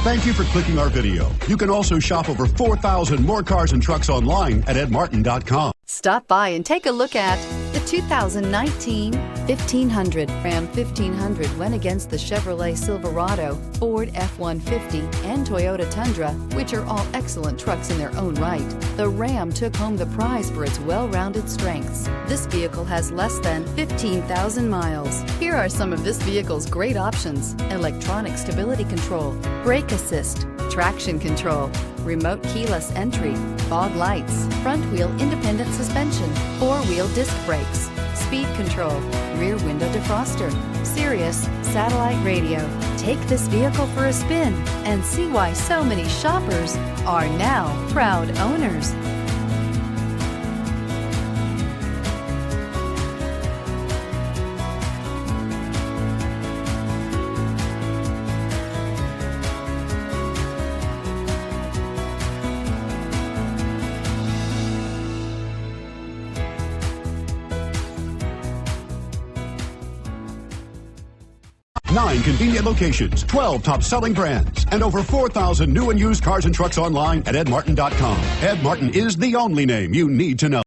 Thank you for clicking our video. You can also shop over 4,000 more cars and trucks online at edmartin.com. Stop by and take a look at the 2019 1500. Ram 1500 went against the Chevrolet Silverado, Ford F-150, and Toyota Tundra, which are all excellent trucks in their own right. The Ram took home the prize for its well-rounded strengths. This vehicle has less than 15,000 miles. Here are some of this vehicle's great options: electronic stability control, brake assist, traction control, remote keyless entry, fog lights, front wheel independent suspension, four-wheel disc brakes, speed control, rear window defroster, Sirius satellite radio. Take this vehicle for a spin and see why so many shoppers are now proud owners. Nine convenient locations, 12 top-selling brands, and over 4,000 new and used cars and trucks online at edmartin.com. Ed Martin is the only name you need to know.